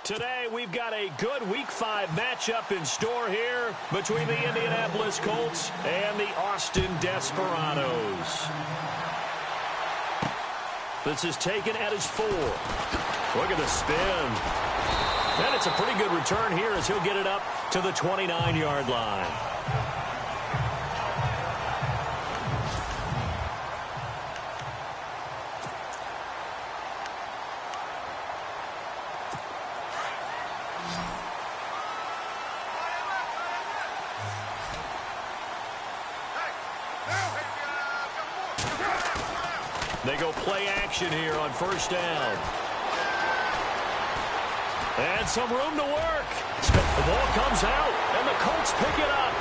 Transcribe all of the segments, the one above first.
Today, we've got a good Week 5 matchup in store here between the Indianapolis Colts and the Austin Desperados. This is taken at his 4. Look at the spin. And it's a pretty good return here as he'll get it up to the 29-yard line. They go play action here on first down. And some room to work. The ball comes out, and the Colts pick it up.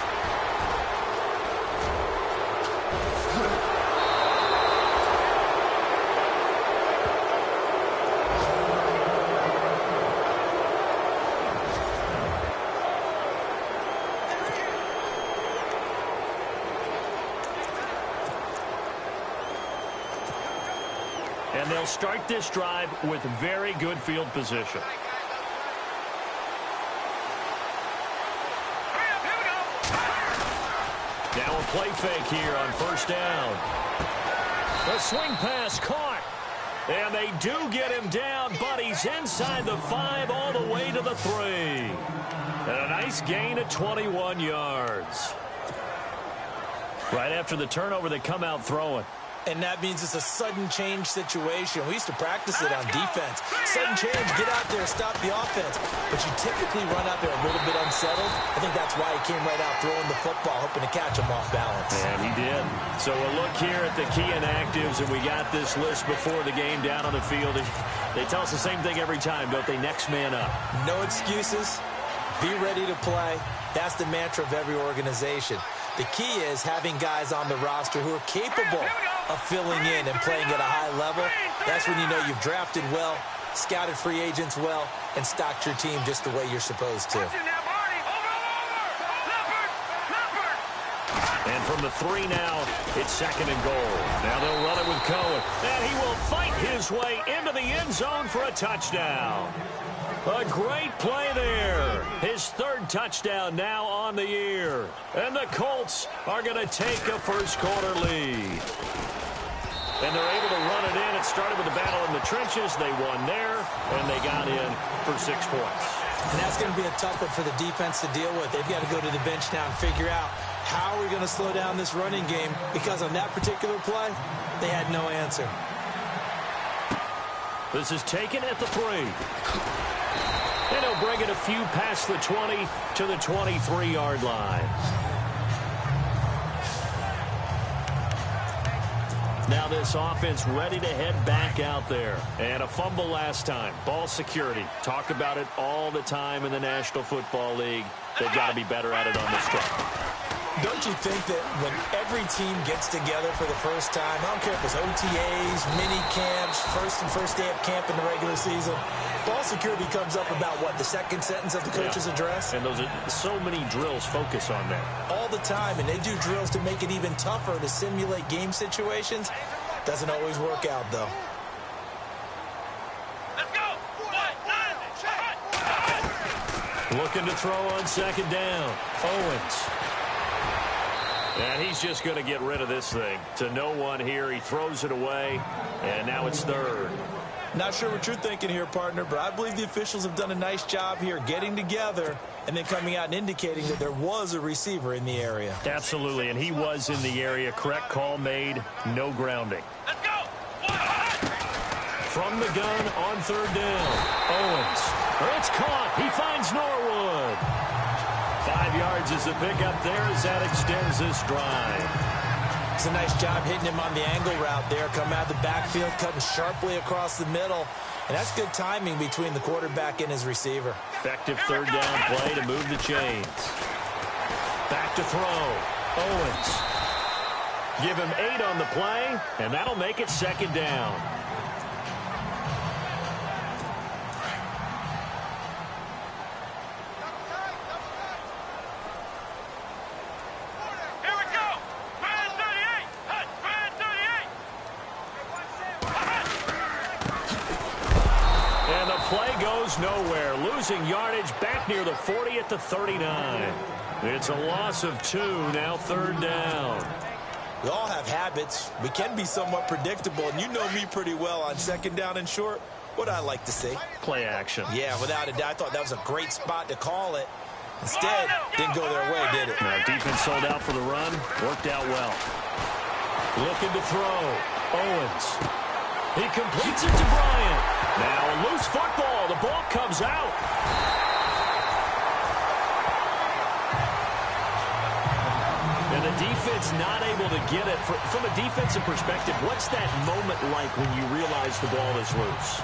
And they'll start this drive with very good field position. Now a play fake here on first down. The swing pass caught. And they do get him down, but he's inside the 5 all the way to the 3. And a nice gain of 21 yards. Right after the turnover, they come out throwing. And that means it's a sudden change situation. We used to practice it on defense. Sudden change, get out there, stop the offense. But you typically run out there a little bit unsettled. I think that's why he came right out throwing the football, hoping to catch him off balance. And he did. So a look here at the key inactives, and we got this list before the game down on the field. They tell us the same thing every time, don't they? Next man up. No excuses. Be ready to play. That's the mantra of every organization. The key is having guys on the roster who are capable of filling in and playing at a high level. That's when you know you've drafted well, scouted free agents well, and stocked your team just the way you're supposed to. And from the 3 now, it's second and goal. Now they'll run it with Cohen. And he will fight his way into the end zone for a touchdown. A great play there. His 3rd touchdown now on the year. And the Colts are going to take a first-quarter lead. And they're able to run it in. It started with a battle in the trenches. They won there, and they got in for 6 points. And that's going to be a tough one for the defense to deal with. They've got to go to the bench now and figure out how are we going to slow down this running game, because on that particular play, they had no answer. This is taken at the 3. And he'll bring it a few past the 20 to the 23-yard line. Now this offense ready to head back out there. And a fumble last time. Ball security. Talk about it all the time in the National Football League. They've got to be better at it on this drive. Don't you think that when every team gets together for the first time, I don't care if it's OTAs, mini camps, first day of camp in the regular season, ball security comes up about, what, the second sentence of the coach's address? And those are so many drills focus on that. All the time, and they do drills to make it even tougher to simulate game situations. Doesn't always work out, though. Let's go! Looking to throw on second down. Owens. And he's just going to get rid of this thing. To no one here. He throws it away, and now it's 3rd. Not sure what you're thinking here, partner, but I believe the officials have done a nice job here getting together and then coming out and indicating that there was a receiver in the area. Absolutely, and he was in the area. Correct call made. No grounding. Let's go! From the gun on 3rd down. Owens. It's caught. He finds Norwood. 5 yards is the pickup there as that extends this drive. It's a nice job hitting him on the angle route there. Come out of the backfield, cutting sharply across the middle. And that's good timing between the quarterback and his receiver. Effective 3rd down play to move the chains. Back to throw. Owens. Give him 8 on the play, and that'll make it 2nd down. gets nowhere, losing yardage back near the 40 at the 39. It's a loss of 2, now 3rd down. We all have habits. We can be somewhat predictable, and you know me pretty well on 2nd down and short. What I like to see? Play action. Yeah, without a doubt. I thought that was a great spot to call it. Instead, didn't go their way, did it? Now, defense sold out for the run. Worked out well. Looking to throw. Owens. He completes it to Bryant. Now a loose football. The ball comes out. And the defense not able to get it. From a defensive perspective, what's that moment like when you realize the ball is loose?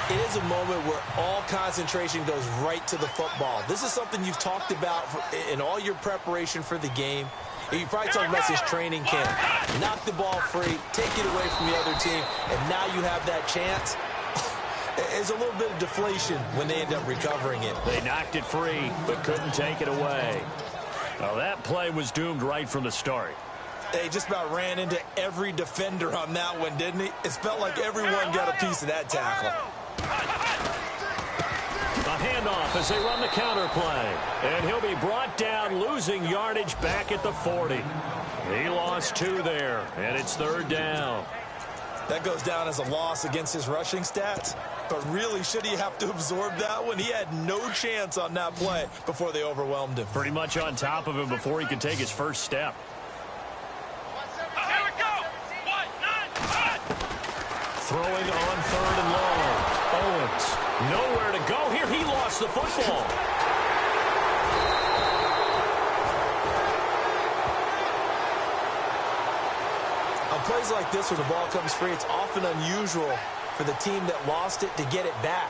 It is a moment where all concentration goes right to the football. This is something you've talked about in all your preparation for the game. You probably talked about this training camp. Knock the ball free, take it away from the other team, and now you have that chance. There's a little bit of deflation when they end up recovering it. They knocked it free, but couldn't take it away. Well, that play was doomed right from the start. They just about ran into every defender on that one, didn't he? It felt like everyone got a piece of that tackle. A handoff as they run the counter play. And he'll be brought down, losing yardage back at the 40. He lost 2 there, and it's 3rd down. That goes down as a loss against his rushing stats. But really, should he have to absorb that one? He had no chance on that play before they overwhelmed him. Pretty much on top of him before he could take his first step. Throwing on 3rd and long. Owens, nowhere to go here. He lost the football. On plays like this where the ball comes free, it's often unusual for the team that lost it to get it back.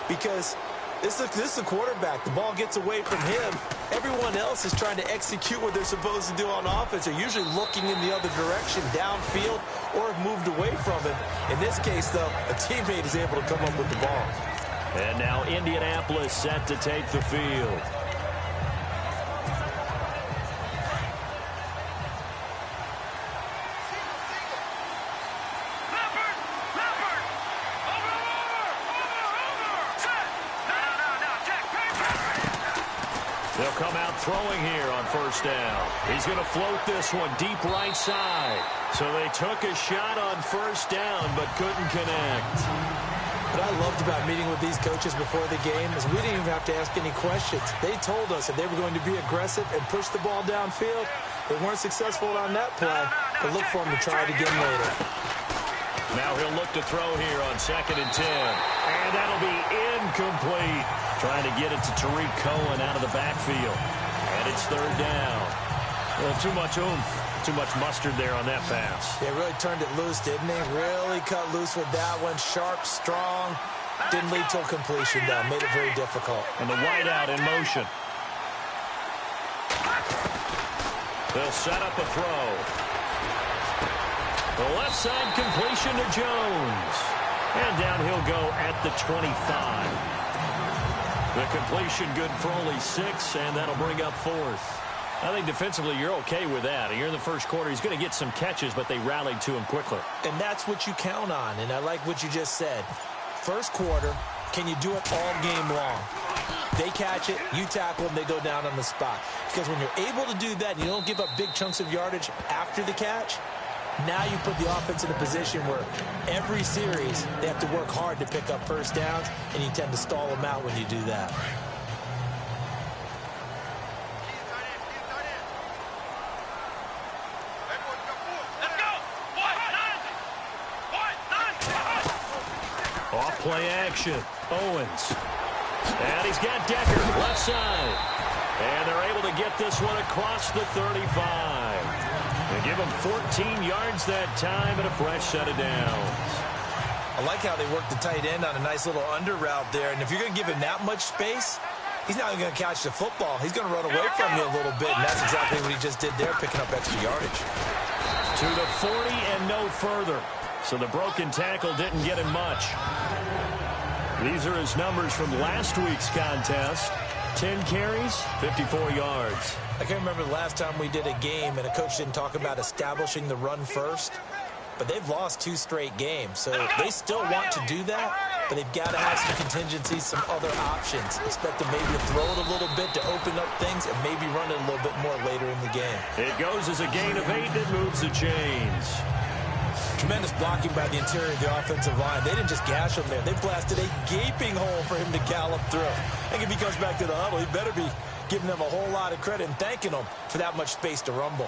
Because this is the quarterback. The ball gets away from him. Everyone else is trying to execute what they're supposed to do on offense. They're usually looking in the other direction, downfield, or have moved away from him. In this case, though, a teammate is able to come up with the ball. And now Indianapolis set to take the field. They'll come out throwing here on 1st down. He's going to float this one deep right side. So they took a shot on 1st down, but couldn't connect. What I loved about meeting with these coaches before the game is we didn't even have to ask any questions. They told us that they were going to be aggressive and push the ball downfield. They weren't successful on that play, but look for them to try it again later. Now he'll look to throw here on 2nd and 10. And that'll be incomplete. Trying to get it to Tariq Cohen out of the backfield. And it's 3rd down. Well, too much oomph, too much mustard there on that pass. They really turned it loose, didn't they? Really cut loose with that one. Sharp, strong. Didn't lead to a completion, though. Made it very difficult. And the wideout in motion. They'll set up a throw. The left side completion to Jones. And down he'll go at the 25. The completion good for only 6, and that'll bring up 4th. I think defensively you're okay with that. Here in the first quarter, he's going to get some catches, but they rallied to him quickly. And that's what you count on, and I like what you just said. First quarter, can you do it all game long? They catch it, you tackle them, they go down on the spot. Because when you're able to do that and you don't give up big chunks of yardage after the catch, now you put the offense in a position where every series they have to work hard to pick up 1st downs, and you tend to stall them out when you do that. Off play action. Owens. And he's got Decker left side. And they're able to get this one across the 35. They give him 14 yards that time and a fresh set of downs. I like how they work the tight end on a nice little under route there. And if you're going to give him that much space, he's not even going to catch the football. He's going to run away from you a little bit, and that's exactly what he just did there, picking up extra yardage. To the 40 and no further. So the broken tackle didn't get him much. These are his numbers from last week's contest. 10 carries, 54 yards. I can't remember the last time we did a game and a coach didn't talk about establishing the run first. But they've lost 2 straight games, so they still want to do that. but they've got to have some contingencies, some other options. Expect them maybe to throw it a little bit to open up things and maybe run it a little bit more later in the game. It goes as a gain of 8 that moves the chains. Tremendous blocking by the interior of the offensive line. They didn't just gash him there. They blasted a gaping hole for him to gallop through. I think if he comes back to the huddle, he better be giving them a whole lot of credit and thanking them for that much space to rumble.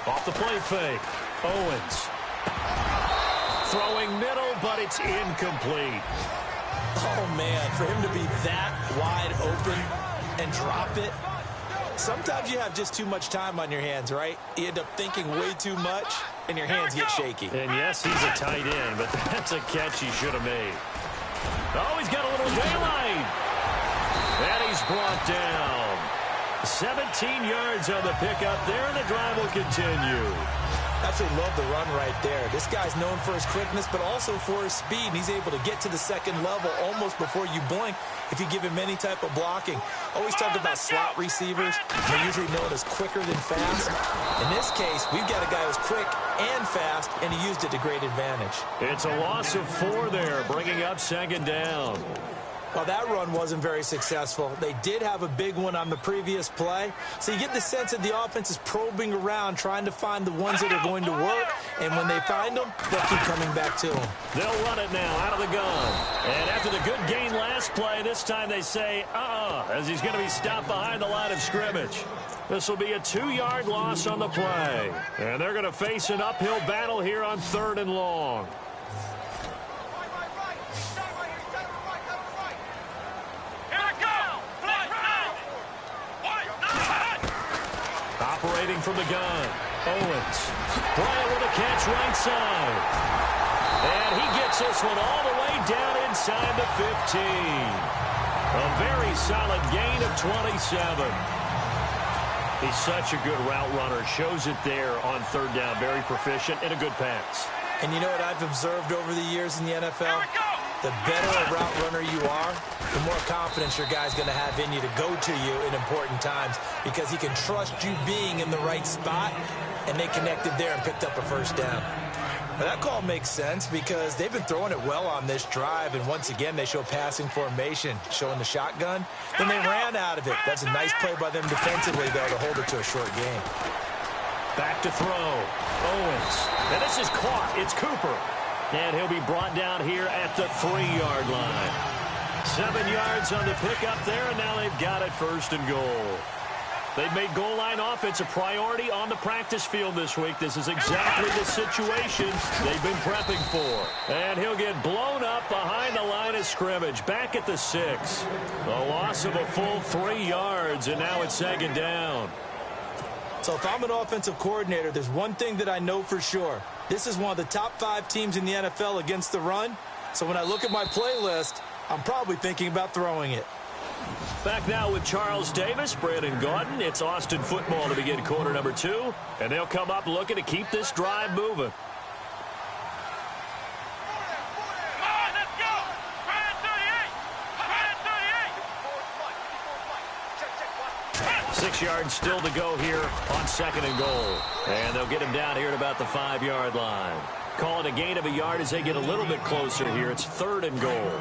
Off the play fake. Owens. Throwing middle, but it's incomplete. Oh, man, for him to be that wide open and drop it. Sometimes you have just too much time on your hands, right? You end up thinking way too much, and your hands get shaky. And yes, he's a tight end, but that's a catch he should have made. Oh, he's got a little daylight. And he's brought down. 17 yards on the pickup there, and the drive will continue. Absolutely love the run right there. This guy's known for his quickness, but also for his speed. And he's able to get to the second level almost before you blink if you give him any type of blocking. Always talk about slot receivers. They're usually known as quicker than fast. In this case, we've got a guy who's quick and fast, and he used it to great advantage. It's a loss of 4 there, bringing up second down. Well, that run wasn't very successful. They did have a big one on the previous play. So you get the sense that the offense is probing around, trying to find the ones that are going to work. And when they find them, they'll keep coming back to them. They'll run it now out of the gun. And after the good gain last play, this time they say, as he's going to be stopped behind the line of scrimmage. This will be a 2-yard loss on the play. And they're going to face an uphill battle here on 3rd and long. Operating from the gun, Owens. Bryant with a catch right side. And he gets this one all the way down inside the 15. A very solid gain of 27. He's such a good route runner. Shows it there on 3rd down. Very proficient and a good pass. And you know what I've observed over the years in the NFL? The better a route runner you are, the more confidence your guy's going to have in you to go to you in important times because he can trust you being in the right spot, and they connected there and picked up a 1st down. Now, that call makes sense because they've been throwing it well on this drive, and once again, they show passing formation, showing the shotgun. Then they ran out of it. That's a nice play by them defensively, though, to hold it to a short game. Back to throw. Owens. And this is caught. It's Cooper. And he'll be brought down here at the 3-yard line. 7 yards on the pickup there, and now they've got it 1st and goal. They've made goal line offense a priority on the practice field this week. This is exactly the situation they've been prepping for. And he'll get blown up behind the line of scrimmage, back at the 6. A loss of a full 3 yards, and now it's 2nd down. So if I'm an offensive coordinator, there's one thing that I know for sure. This is one of the top 5 teams in the NFL against the run. So when I look at my playlist, I'm probably thinking about throwing it. Back now with Charles Davis, Brandon Gaudin. It's Austin football to begin quarter number 2. And they'll come up looking to keep this drive moving. 6 yards still to go here on 2nd and goal. And they'll get him down here at about the 5-yard line. Call it a gain of a yard as they get a little bit closer here. It's 3rd and goal.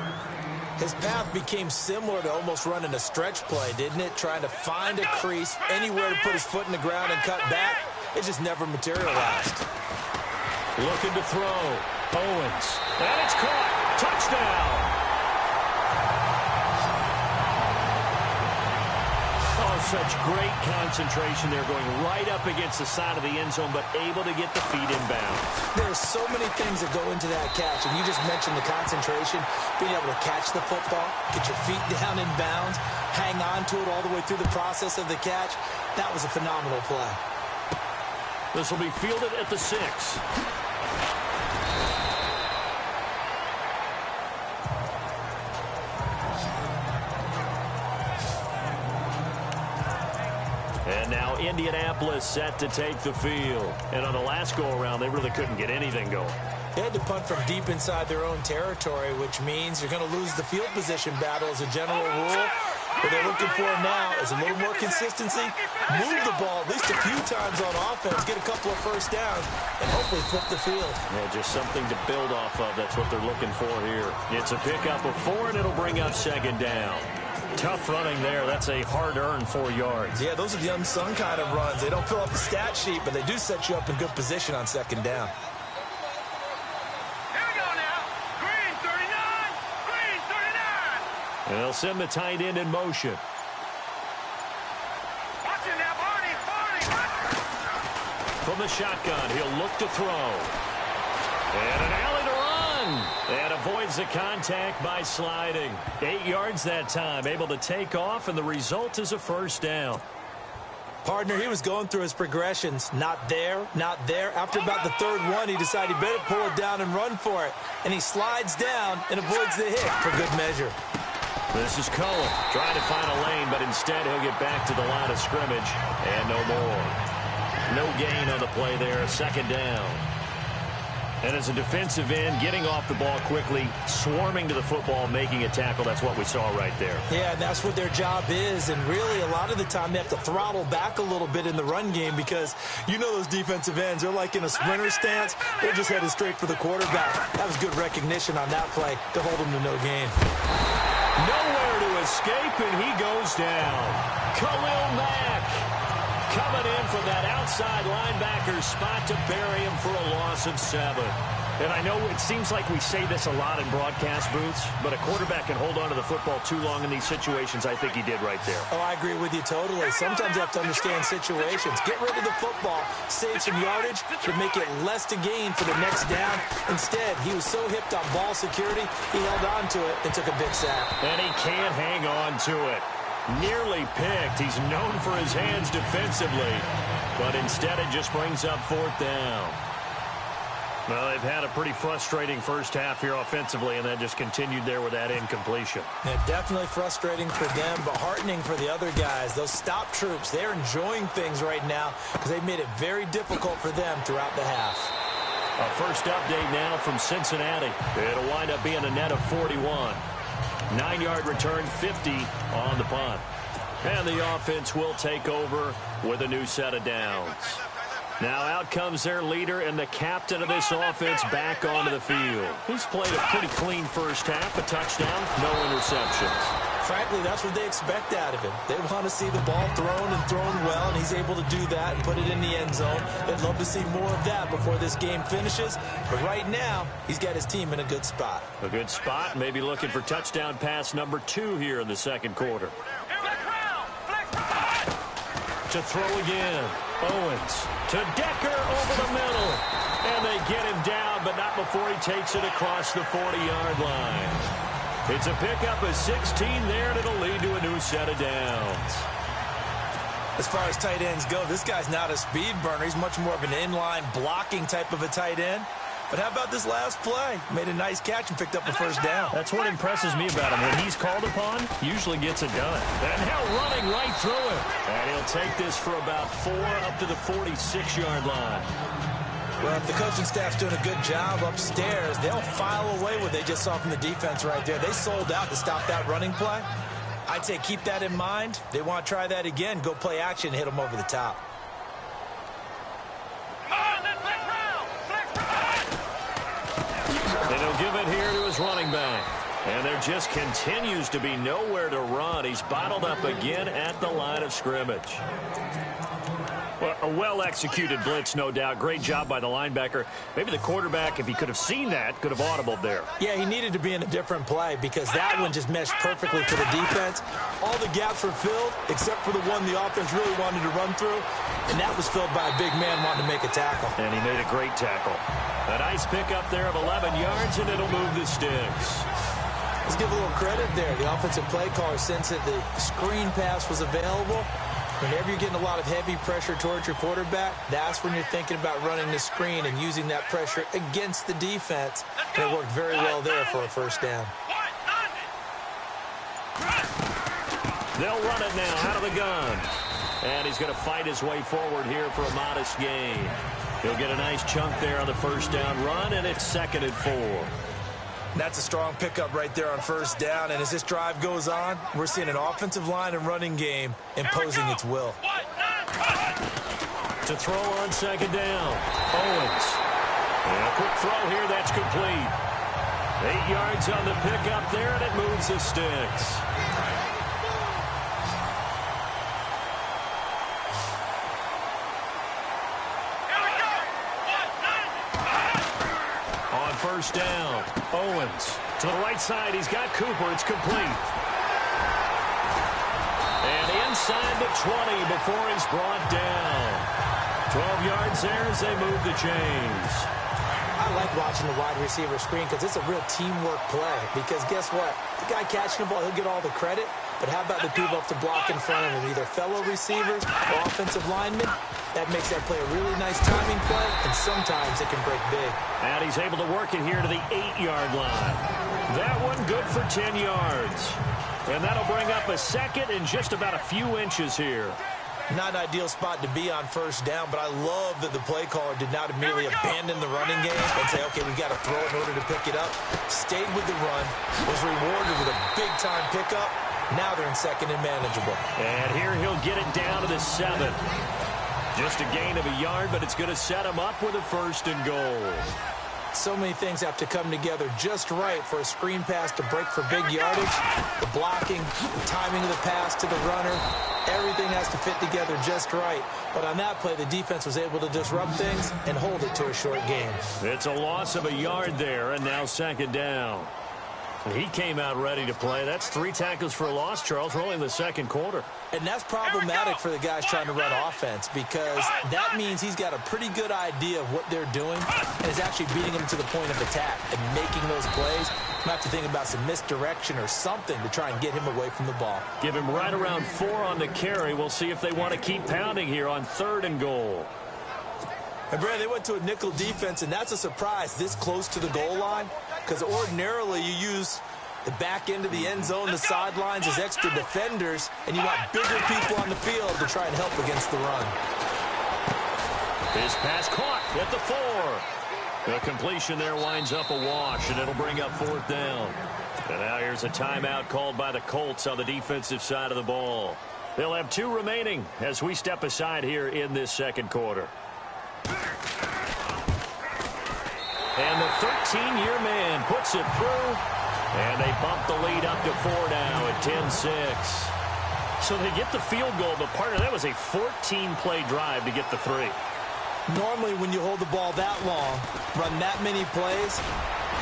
His path became similar to almost running a stretch play, didn't it? Trying to find a crease, anywhere to put his foot in the ground and cut back. It just never materialized. Looking to throw. Owens. And it's caught. Touchdown. Such great concentration there, going right up against the side of the end zone, but able to get the feet inbound. There's so many things that go into that catch, and you just mentioned the concentration, being able to catch the football, get your feet down in bounds, hang on to it all the way through the process of the catch. That was a phenomenal play. This will be fielded at the 6. And now Indianapolis set to take the field. And on the last go-around, they really couldn't get anything going. They had to punt from deep inside their own territory, which means you're going to lose the field position battle as a general rule. What they're looking for now is a little more consistency, move the ball at least a few times on offense, get a couple of first downs, and hopefully flip the field. Yeah, just something to build off of. That's what they're looking for here. It's a pickup of 4, and it'll bring up second down. Tough running there. That's a hard-earned 4 yards. Yeah, those are the unsung kind of runs. They don't fill up the stat sheet, but they do set you up in good position on second down. And they'll send the tight end in motion. From the shotgun, he'll look to throw. And an alley to run. And avoids the contact by sliding. 8 yards that time, able to take off, and the result is a first down. Partner, he was going through his progressions. Not there, not there. After about the third one, he decided he better pull it down and run for it. And he slides down and avoids the hit for good measure. This is Cohen trying to find a lane, but instead he'll get back to the line of scrimmage, and no more. No gain on the play there, second down. And as a defensive end, getting off the ball quickly, swarming to the football, making a tackle, that's what we saw right there. Yeah, and that's what their job is, and really a lot of the time they have to throttle back a little bit in the run game because you know those defensive ends, they're like in a sprinter stance, they're just headed straight for the quarterback. That was good recognition on that play to hold them to no gain. Nowhere to escape, and he goes down. Khalil Mack coming in from that outside linebacker spot to bury him for a loss of 7. And I know it seems like we say this a lot in broadcast booths, but a quarterback can hold on to the football too long in these situations. I think he did right there. Oh, I agree with you totally. Sometimes you have to understand situations. Get rid of the football, save some yardage, to make it less to gain for the next down. Instead, he was so hipped on ball security, he held on to it and took a big sack. And he can't hang on to it. Nearly picked. He's known for his hands defensively, but instead it just brings up 4th down. Well, they've had a pretty frustrating first half here offensively, and then just continued there with that incompletion. Yeah, definitely frustrating for them, but heartening for the other guys. Those stop troops, they're enjoying things right now because they've made it very difficult for them throughout the half. A first update now from Cincinnati. It'll wind up being a net of 41. 9-yard return, 50 on the punt. And the offense will take over with a new set of downs. Now out comes their leader and the captain of this offense back onto the field. He's played a pretty clean first half, a touchdown, no interceptions. Frankly, that's what they expect out of him. They want to see the ball thrown and thrown well, and he's able to do that and put it in the end zone. They'd love to see more of that before this game finishes. But right now, he's got his team in a good spot. A good spot, maybe looking for touchdown pass number 2 here in the second quarter. To throw again. Owens to Decker over the middle. And they get him down, but not before he takes it across the 40-yard line. It's a pickup of 16 there, and it'll lead to a new set of downs. As far as tight ends go, this guy's not a speed burner. He's much more of an inline blocking type of a tight end. But how about this last play? Made a nice catch and picked up a first down. That's what impresses me about him. When he's called upon, usually gets it done. And now running right through him. And he'll take this for about 4 up to the 46-yard line. Well, if the coaching staff's doing a good job upstairs, they'll file away what they just saw from the defense right there. They sold out to stop that running play. I'd say keep that in mind. They want to try that again. Go play action, hit them over the top. And he'll give it here to his running back. And there just continues to be nowhere to run. He's bottled up again at the line of scrimmage. Well, a well-executed blitz, no doubt. Great job by the linebacker. Maybe the quarterback, if he could have seen that, could have audibled there. Yeah, he needed to be in a different play because that one just meshed perfectly for the defense. All the gaps were filled except for the one the offense really wanted to run through, and that was filled by a big man wanting to make a tackle. And he made a great tackle. A nice pickup there of 11 yards, and it'll move the sticks. Let's give a little credit there. The offensive play caller, since the screen pass was available, whenever you're getting a lot of heavy pressure towards your quarterback, that's when you're thinking about running the screen and using that pressure against the defense. And it worked very well there for a first down. They'll run it now out of the gun. And he's going to fight his way forward here for a modest gain. He'll get a nice chunk there on the first down run, and it's 2nd and 4. That's a strong pickup right there on first down. And as this drive goes on, we're seeing an offensive line and running game imposing its will. To throw on second down, Owens. And a quick throw here, that's complete. 8 yards on the pickup there, and it moves the sticks. On first down, Owens. To the right side, he's got Cooper. It's complete. And inside the 20 before he's brought down. 12 yards there as they move the chains. I like watching the wide receiver screen because it's a real teamwork play. Because guess what? The guy catching the ball, he'll get all the credit. But how about the people up to block in front of him? Either fellow receivers or offensive linemen. That makes that play a really nice timing play, and sometimes it can break big. And he's able to work it here to the 8-yard line. That one good for 10 yards. And that'll bring up a second and just about a few inches here. Not an ideal spot to be on first down, but I love that the play caller did not immediately abandon the running game and say, okay, we've got to throw in order to pick it up. Stayed with the run, was rewarded with a big-time pickup. Now they're in second and manageable. And here he'll get it down to the 7. Just a gain of a yard, but it's going to set him up with a 1st and goal. So many things have to come together just right for a screen pass to break for big yardage. The blocking, the timing of the pass to the runner, everything has to fit together just right. But on that play, the defense was able to disrupt things and hold it to a short game. It's a loss of a yard there, and now second down. He came out ready to play. That's 3 tackles for a loss, Charles. We're only in the second quarter. And that's problematic for the guys trying to run offense because that means he's got a pretty good idea of what they're doing and is actually beating them to the point of attack and making those plays. You have to think about some misdirection or something to try and get him away from the ball. Give him right around 4 on the carry. We'll see if they want to keep pounding here on 3rd and goal. And, Brad, they went to a nickel defense, and that's a surprise this close to the goal line because ordinarily you use the back end of the end zone, the sidelines as extra defenders, and you want bigger people on the field to try and help against the run. His pass caught at the 4. The completion there winds up a wash, and it'll bring up 4th down. And now here's a timeout called by the Colts on the defensive side of the ball. They'll have 2 remaining as we step aside here in this second quarter. And the 13-year man puts it through. And they bump the lead up to 4 now at 10-6. So they get the field goal, but part of that was a 14-play drive to get the 3. Normally when you hold the ball that long, run that many plays,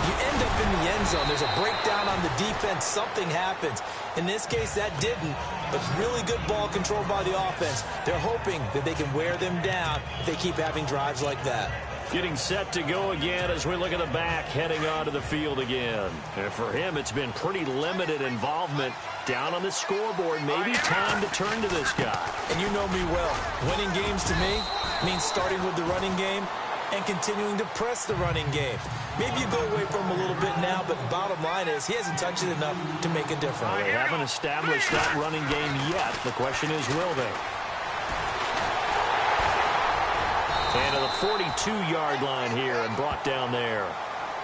you end up in the end zone. There's a breakdown on the defense. Something happens. In this case, that didn't, but really good ball control by the offense. They're hoping that they can wear them down if they keep having drives like that. Getting set to go again as we look at the back, heading onto the field again. And for him, it's been pretty limited involvement down on the scoreboard. Maybe time to turn to this guy. And you know me well. Winning games to me means starting with the running game and continuing to press the running game. Maybe you go away from him a little bit now, but the bottom line is he hasn't touched it enough to make a difference. They haven't established that running game yet. The question is, will they? And to the 42-yard line here and brought down there.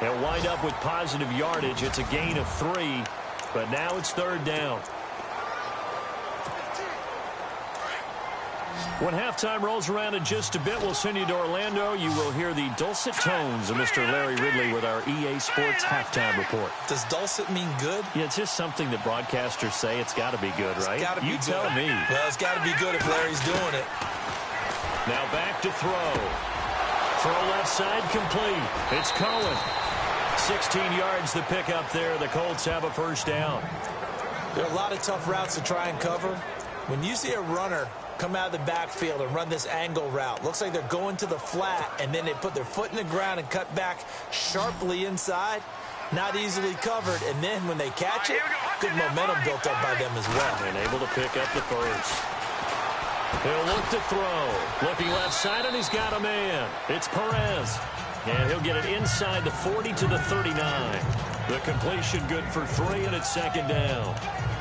They'll wind up with positive yardage. It's a gain of 3, but now it's 3rd down. When halftime rolls around in just a bit, we'll send you to Orlando. You will hear the dulcet tones of Mr. Larry Ridley with our EA Sports halftime report. Does dulcet mean good? Yeah, it's just something that broadcasters say. It's got to be good, right? It's got to be you good. Tell me. Well, it's got to be good if Larry's doing it. Now back to throw. Throw left side complete. It's Cohen. 16 yards to pick up there. The Colts have a 1st down. There are a lot of tough routes to try and cover. When you see a runner come out of the backfield and run this angle route, looks like they're going to the flat, and then they put their foot in the ground and cut back sharply inside. Not easily covered, and then when they catch it, good momentum built up by them as well. And able to pick up the 1st. He'll look to throw. Looking left side, and he's got a man. It's Perez. And he'll get it inside the 40 to the 39. The completion good for 3, and it's 2nd down.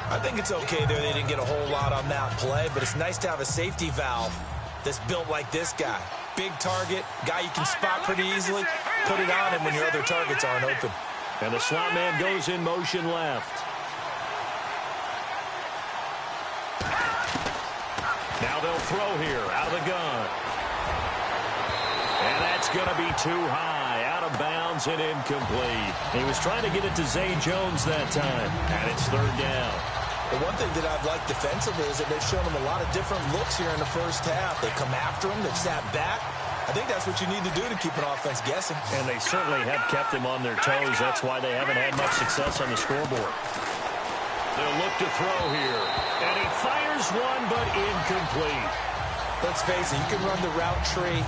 I think it's okay there. They didn't get a whole lot on that play, but it's nice to have a safety valve that's built like this guy. Big target, guy you can spot pretty easily. Put it on him when your other targets aren't open. And the slot man goes in motion left. Now they'll throw here out of the gun. And that's going to be too high, out of bounds and incomplete. He was trying to get it to Zay Jones that time, and it's third down. The one thing that I've liked defensively is that they've shown him a lot of different looks here in the first half. They come after him, they've sat back. I think that's what you need to do to keep an offense guessing. And they certainly have kept him on their toes. That's why they haven't had much success on the scoreboard. They'll look to throw here. And he fires one, but incomplete. Let's face it, you can run the route tree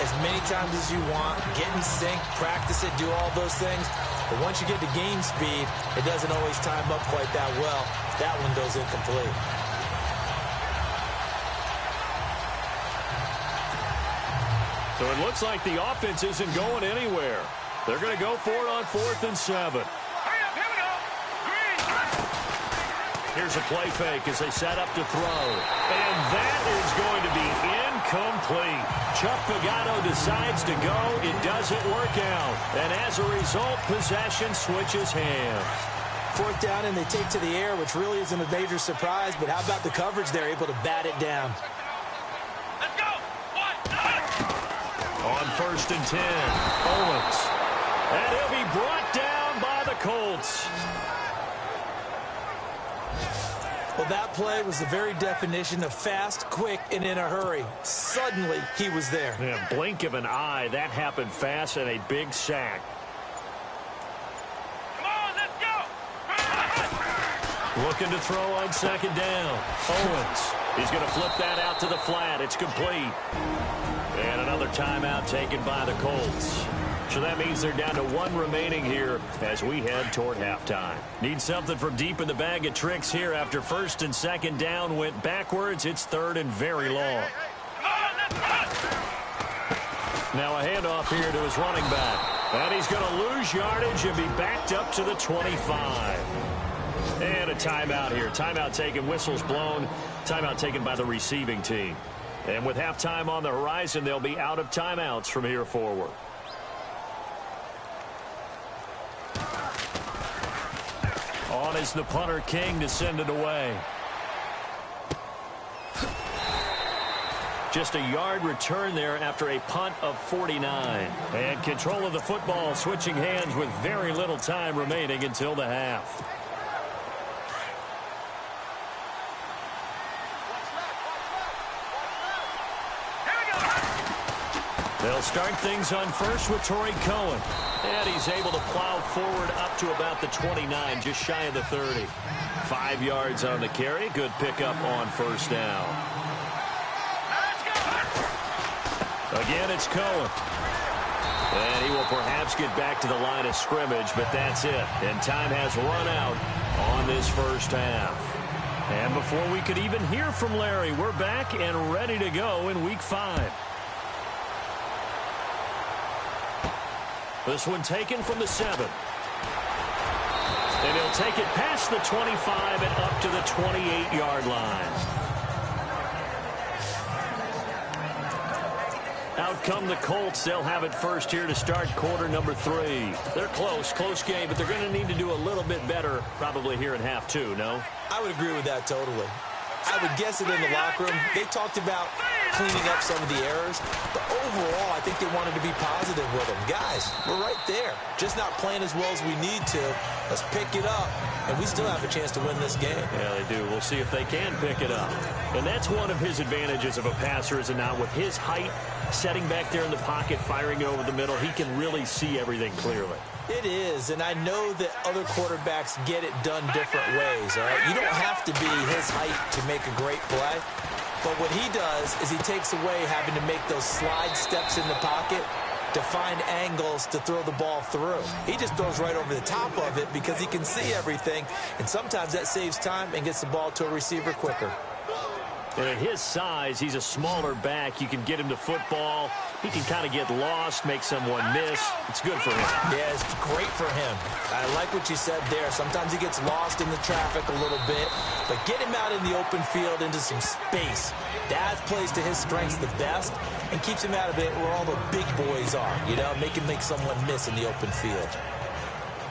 as many times as you want, get in sync, practice it, do all those things. But once you get to game speed, it doesn't always time up quite that well. That one goes incomplete. So it looks like the offense isn't going anywhere. They're going to go for it on 4th and 7. Here's a play fake as they set up to throw. And that is going to be incomplete. Chuck Pagano decides to go. It doesn't work out. And as a result, possession switches hands. 4th down, and they take to the air, which really isn't a major surprise. But how about the coverage? They're able to bat it down. Let's go. On 1st and 10, Owens. And he'll be brought down by the Colts. Well, that play was the very definition of fast, quick, and in a hurry. Suddenly, he was there. Yeah, blink of an eye, that happened fast and a big sack. Come on, let's go. Looking to throw on 2nd down. Owens. He's going to flip that out to the flat. It's complete. And another timeout taken by the Colts. So that means they're down to 1 remaining here as we head toward halftime. Need something from deep in the bag of tricks here after 1st and 2nd down went backwards. It's 3rd and very long. Now a handoff here to his running back. And he's going to lose yardage and be backed up to the 25. And a timeout here. Timeout taken, whistles blown. Timeout taken by the receiving team. And with halftime on the horizon, they'll be out of timeouts from here forward. On is the punter, King, to send it away. Just a yard return there after a punt of 49. And control of the football switching hands with very little time remaining until the half. They'll start things on first with Torrey Cohen. And he's able to plow forward up to about the 29, just shy of the 30. 5 yards on the carry. Good pickup on 1st down. Again, it's Cohen. And he will perhaps get back to the line of scrimmage, but that's it. And time has run out on this first half. And before we could even hear from Larry, we're back and ready to go in Week 5. This one taken from the 7. And he'll take it past the 25 and up to the 28-yard line. Out come the Colts. They'll have it first here to start quarter number 3. They're close game, but they're going to need to do a little bit better probably here in half 2, no? I would agree with that totally. I would guess it in the locker room. They talked about cleaning up some of the errors, but overall, I think they wanted to be positive with them. Guys, we're right there. Just not playing as well as we need to. Let's pick it up, and we still have a chance to win this game. Yeah, they do. We'll see if they can pick it up. And that's one of his advantages of a passer, is it not? With his height, setting back there in the pocket, firing it over the middle, he can really see everything clearly. It is, and I know that other quarterbacks get it done different ways, all right? You don't have to be his height to make a great play, but what he does is he takes away having to make those slide steps in the pocket to find angles to throw the ball through. He just throws right over the top of it because he can see everything, and sometimes that saves time and gets the ball to a receiver quicker. And at his size, he's a smaller back. You can get him to football. He can kind of get lost, make someone miss. It's good for him. Yeah, it's great for him. I like what you said there. Sometimes he gets lost in the traffic a little bit, but get him out in the open field into some space. That plays to his strengths the best and keeps him out of it where all the big boys are, you know, make him make someone miss in the open field.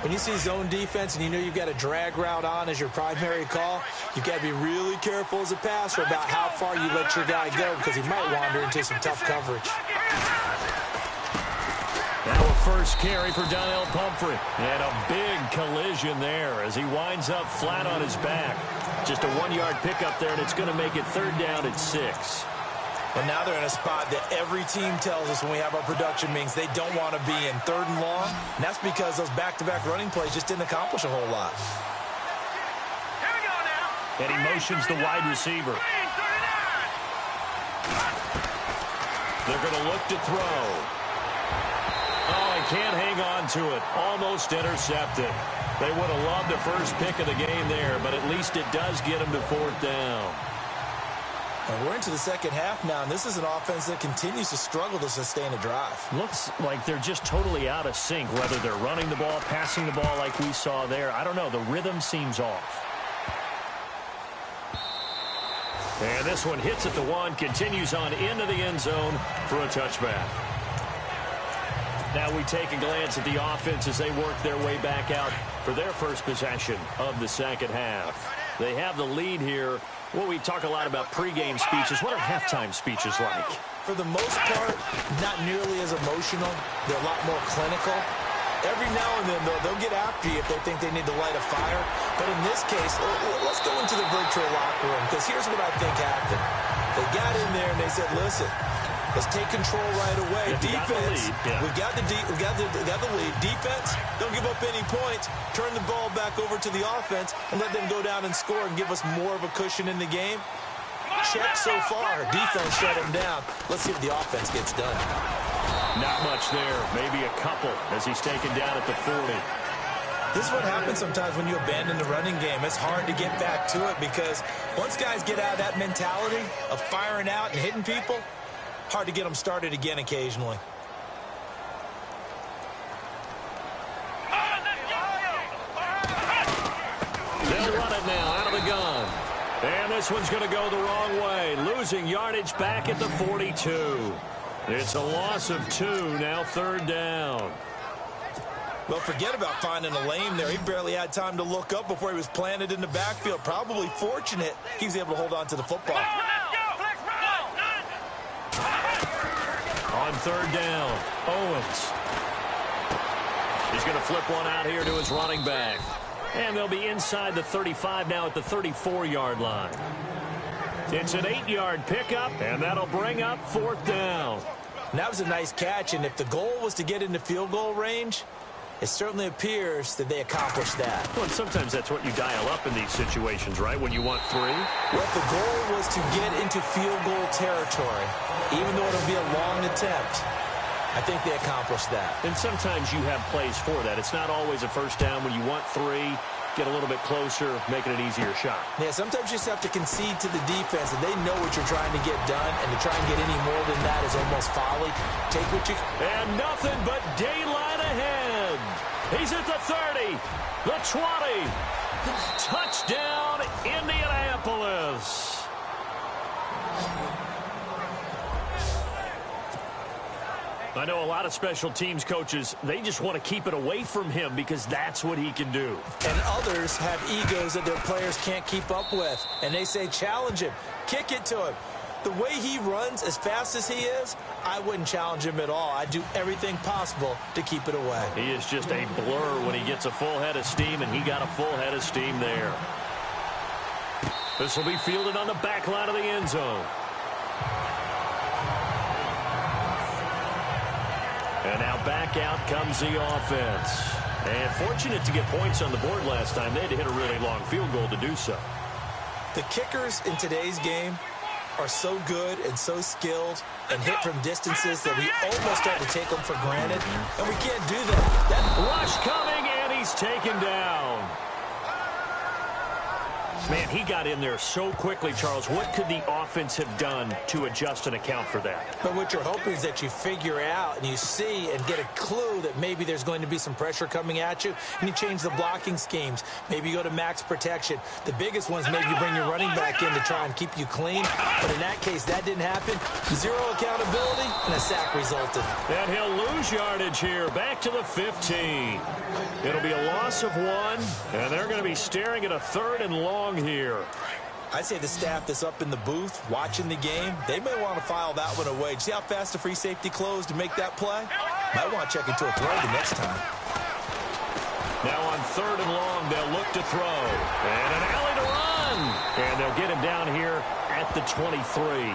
When you see zone defense and you know you've got a drag route on as your primary call, you've got to be really careful as a passer about how far you let your guy go because he might wander into some tough coverage. Now a first carry for Donnell Pumphrey. And a big collision there as he winds up flat on his back. Just a 1-yard pickup there, and it's going to make it 3rd down at 6. And now they're in a spot that every team tells us when we have our production meetings they don't want to be in, 3rd and long. And that's because those back-to-back running plays just didn't accomplish a whole lot. Here we go now. And he motions the wide receiver. They're going to look to throw. Oh, he can't hang on to it. Almost intercepted. They would have loved the first pick of the game there, but at least it does get him to 4th down. And we're into the second half now, and this is an offense that continues to struggle to sustain a drive. Looks like they're just totally out of sync, whether they're running the ball, passing the ball like we saw there. I don't know. The rhythm seems off. And this one hits at the 1, continues on into the end zone for a touchback. Now we take a glance at the offense as they work their way back out for their first possession of the second half. They have the lead here. Well, we talk a lot about pregame speeches. What are halftime speeches like? For the most part, not nearly as emotional. They're a lot more clinical. Every now and then, they'll get after you if they think they need to light a fire. But in this case, let's go into the virtual locker room, because here's what I think happened. They got in there and they said, listen, let's take control right away. Defense, we've got the lead. Defense, don't give up any points. Turn the ball back over to the offense and let them go down and score and give us more of a cushion in the game. Check so far. Defense shut them down. Let's see if the offense gets done. Not much there. Maybe a couple as he's taken down at the 40. This is what happens sometimes when you abandon the running game. It's hard to get back to it because once guys get out of that mentality of firing out and hitting people, hard to get them started again occasionally. They'll run it now out of the gun. And this one's going to go the wrong way. Losing yardage back at the 42. It's a loss of 2, now 3rd down. Well, forget about finding a lane there. He barely had time to look up before he was planted in the backfield. Probably fortunate he was able to hold on to the football. On 3rd down, Owens. He's going to flip one out here to his running back. And they'll be inside the 35 now at the 34-yard line. It's an 8-yard pickup, and that'll bring up 4th down. And that was a nice catch, and if the goal was to get into field goal range, it certainly appears that they accomplished that. Well, and sometimes that's what you dial up in these situations, right, when you want 3? Well, if the goal was to get into field goal territory, even though it'll be a long attempt, I think they accomplished that. And sometimes you have plays for that. It's not always a first down when you want 3. Get a little bit closer, make it an easier shot. Yeah, sometimes you just have to concede to the defense, and they know what you're trying to get done, and to try and get any more than that is almost folly. Take what you... And nothing but daylight ahead. He's at the 30, the 20. Touchdown, Indianapolis. I know a lot of special teams coaches, they just want to keep it away from him because that's what he can do. And others have egos that their players can't keep up with. And they say, challenge him, kick it to him. The way he runs as fast as he is, I wouldn't challenge him at all. I'd do everything possible to keep it away. He is just a blur when he gets a full head of steam, and he got a full head of steam there. This will be fielded on the back line of the end zone. And now back out comes the offense. And fortunate to get points on the board last time. They had to hit a really long field goal to do so. The kickers in today's game are so good and so skilled and hit from distances that we almost start to take them for granted. And we can't do that. Rush coming, and he's taken down. Man, he got in there so quickly, Charles. What could the offense have done to adjust and account for that? But what you're hoping is that you figure out and you see and get a clue that maybe there's going to be some pressure coming at you, and you change the blocking schemes. Maybe you go to max protection. The biggest ones, maybe you bring your running back in to try and keep you clean. But in that case, that didn't happen. Zero accountability, and a sack resulted. And he'll lose yardage here, back to the 15. It'll be a loss of 1, and they're going to be staring at a 3rd and long here. I'd say the staff that's up in the booth watching the game, they may want to file that one away. See how fast the free safety closed to make that play? Might want to check into a throw the next time. Now on 3rd and long, they'll look to throw. And an alley to run. And they'll get him down here at the 23.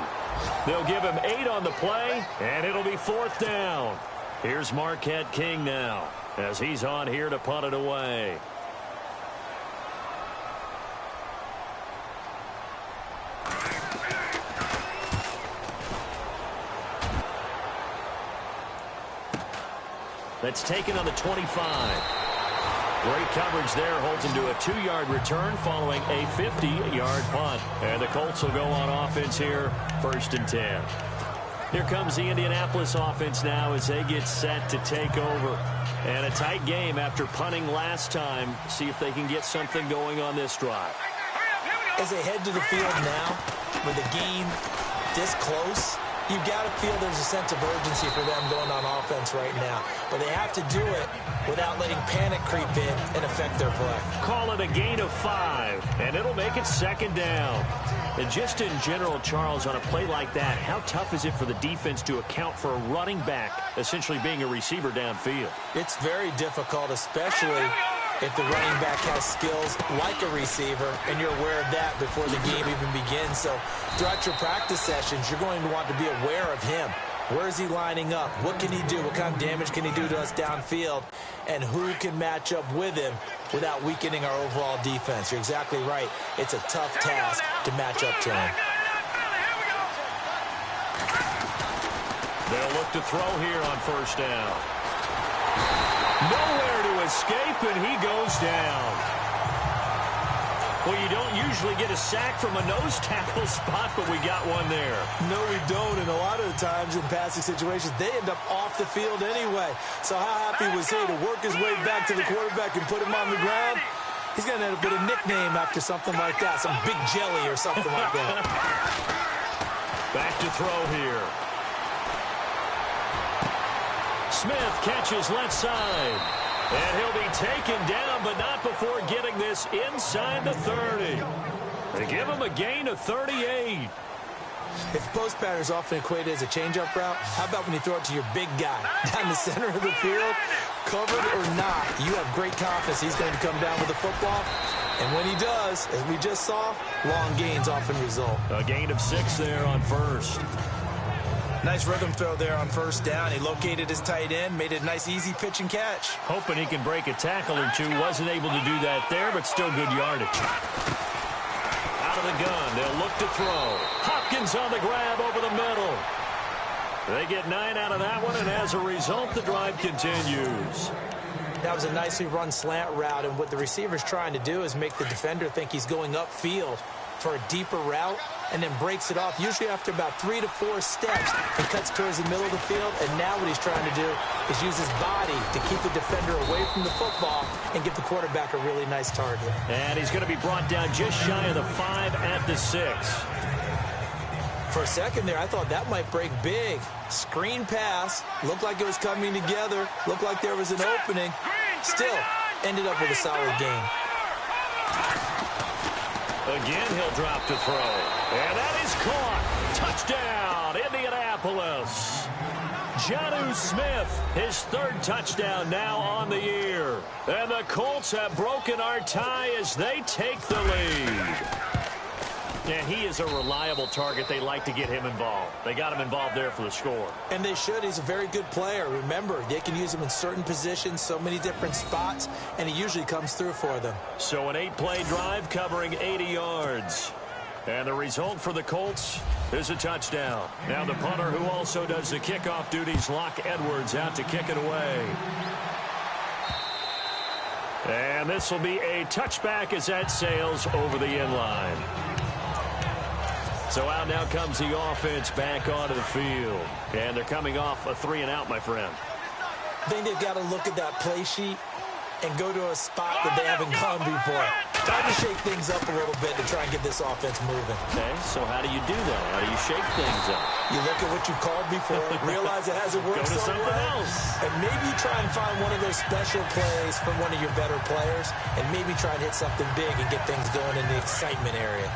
They'll give him 8 on the play, and it'll be 4th down. Here's Marquette King now, as he's on here to punt it away. That's taken on the 25. Great coverage there, holds him to a 2-yard return following a 50-yard punt. And the Colts will go on offense here, 1st and 10. Here comes the Indianapolis offense now as they get set to take over. And a tight game after punting last time. See if they can get something going on this drive. As they head to the field now, with the game this close, you've got to feel there's a sense of urgency for them going on offense right now. But they have to do it without letting panic creep in and affect their play. Call it a gain of 5, and it'll make it 2nd down. And just in general, Charles, on a play like that, how tough is it for the defense to account for a running back essentially being a receiver downfield? It's very difficult, especially if the running back has skills like a receiver, and you're aware of that before the game even begins. So throughout your practice sessions, you're going to want to be aware of him. Where is he lining up? What can he do? What kind of damage can he do to us downfield? And who can match up with him without weakening our overall defense? You're exactly right. It's a tough task to match up to him. They'll look to throw here on 1st down. Nowhere to escape, and he goes down. Well, you don't usually get a sack from a nose tackle spot, but we got one there. No, we don't, and a lot of the times in passing situations, they end up off the field anyway. So how happy was he to work his way back to the quarterback and put him on the ground? He's going to end up with a nickname after something like that, some Big Jelly or something like that. Back to throw here. Smith catches left side. And he'll be taken down, but not before getting this inside the 30. They give him a gain of 38. If post pattern is often equated as a change-up route, how about when you throw it to your big guy down the center of the field? Covered or not, you have great confidence he's going to come down with the football. And when he does, as we just saw, long gains often result. A gain of 6 there on 1st. Nice rhythm throw there on 1st down. He located his tight end, made it a nice easy pitch and catch. Hoping he can break a tackle or two. Wasn't able to do that there, but still good yardage. Out of the gun, they'll look to throw. Hopkins on the grab over the middle. They get 9 out of that one, and as a result, the drive continues. That was a nicely run slant route, and what the receiver's trying to do is make the defender think he's going upfield for a deeper route, and then breaks it off, usually after about 3 to 4 steps, and cuts towards the middle of the field. And now what he's trying to do is use his body to keep the defender away from the football and give the quarterback a really nice target. And he's going to be brought down just shy of the 5 at the 6. For a second there, I thought that might break big. Screen pass, looked like it was coming together, looked like there was an opening. Still, ended up with a solid gain. Again, he'll drop to throw. And that is caught. Touchdown, Indianapolis. Jonnu Smith, his 3rd touchdown now on the year. And the Colts have broken our tie as they take the lead. Yeah, he is a reliable target. They like to get him involved. They got him involved there for the score. And they should. He's a very good player. Remember, they can use him in certain positions, so many different spots, and he usually comes through for them. So an 8-play drive covering 80 yards. And the result for the Colts is a touchdown. Now the punter, who also does the kickoff duties, Locke Edwards, out to kick it away. And this will be a touchback as that sails over the end line. So out now comes the offense back onto the field. And they're coming off a 3-and-out, my friend. I think they've got to look at that play sheet and go to a spot that they haven't gone before. Time to shake things up a little bit to try and get this offense moving. Okay, so how do you do that? How do you shake things up? You look at what you called before, realize it hasn't worked Go to so something well, else. and maybe try and find one of those special plays from one of your better players, and maybe try and hit something big and get things going in the excitement area.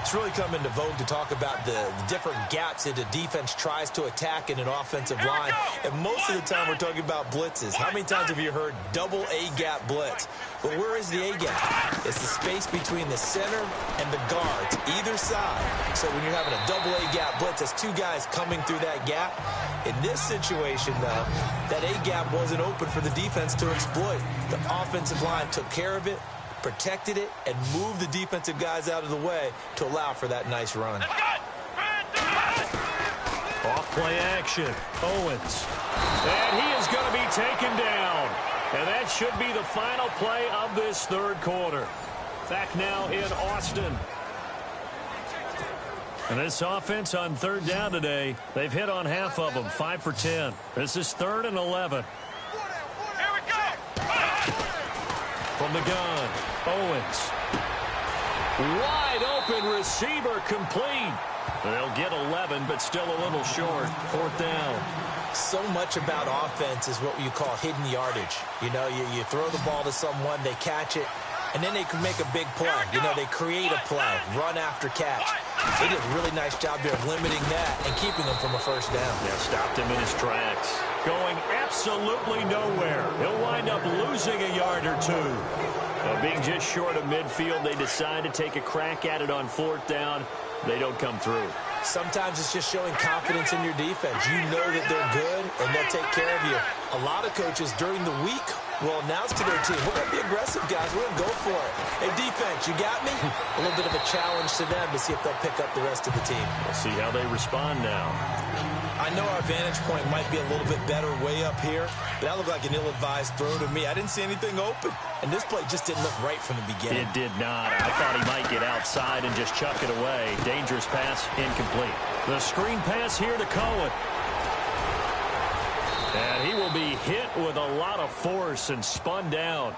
It's really come into vogue to talk about the different gaps that the defense tries to attack in an offensive line. And most of the time we're talking about blitzes. How many times have you heard double A-gap blitz? Well, where is the A-gap? It's the space between the center and the guards, either side. So when you're having a double A-gap blitz, that's two guys coming through that gap. In this situation, though, that A-gap wasn't open for the defense to exploit. The offensive line took care of it, protected it, and moved the defensive guys out of the way to allow for that nice run. Off play action. Owens. And he is going to be taken down. And that should be the final play of this third quarter. Back now in Austin. And this offense on third down today, they've hit on half of them, 5 for 10. This is 3rd and 11. From the gun, Owens. Wide open receiver complete. They'll get 11, but still a little short. 4th down. So much about offense is what you call hidden yardage. You know, you throw the ball to someone, they catch it, and then they can make a big play. You know, they create a play, run after catch. They did a really nice job there of limiting that and keeping them from a first down. Yeah, stopped him in his tracks. Going absolutely nowhere. He'll wind up losing a yard or two. Being just short of midfield, they decide to take a crack at it on 4th down. They don't come through. Sometimes it's just showing confidence in your defense. You know that they're good, and they'll take care of you. A lot of coaches during the week will announce to their team, we're going to be aggressive, guys. We're going to go for it. Hey, defense, you got me? A little bit of a challenge to them to see if they'll pick up the rest of the team. We'll see how they respond now. I know our vantage point might be a little bit better way up here, but that looked like an ill-advised throw to me. I didn't see anything open, and this play just didn't look right from the beginning. It did not. I thought he might get outside and just chuck it away. Dangerous pass, incomplete. The screen pass here to Cohen. And he will be hit with a lot of force and spun down.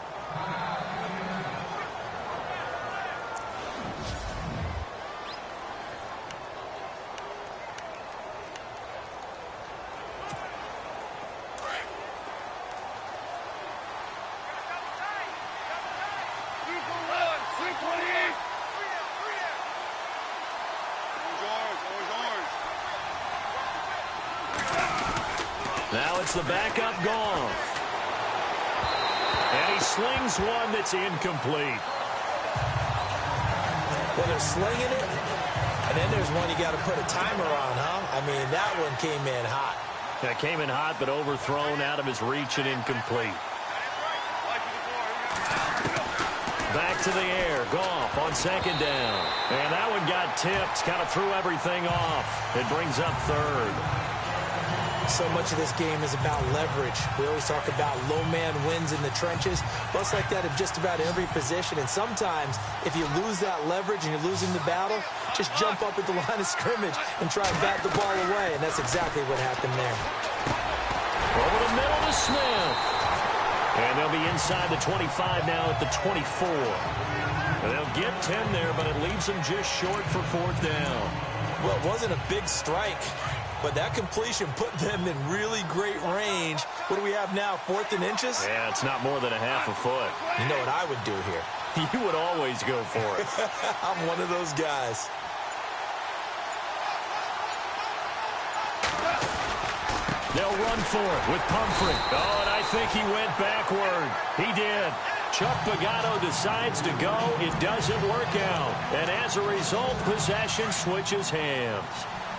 Now it's the backup Goff. And he slings one that's incomplete. Well, they're slinging it, and then there's one you got to put a timer on, huh? I mean, that one came in hot. That came in hot, but overthrown out of his reach and incomplete. Back to the air. Goff on 2nd down. And that one got tipped. Kind of threw everything off. It brings up 3rd. So much of this game is about leverage. We always talk about low man wins in the trenches. Well, it's like that in just about every position. And sometimes, if you lose that leverage and you're losing the battle, just jump up at the line of scrimmage and try and bat the ball away. And that's exactly what happened there. Over the middle to Smith. And they'll be inside the 25 now at the 24. And they'll get 10 there, but it leaves them just short for 4th down. Well, it wasn't a big strike, but that completion put them in really great range. What do we have now, 4th and inches? Yeah, it's not more than a half a foot. You know what I would do here? You would always go for it. I'm one of those guys. They'll run for it with Pumphrey. Oh, and I think he went backward. He did. Chuck Pagano decides to go. It doesn't work out. And as a result, possession switches hands.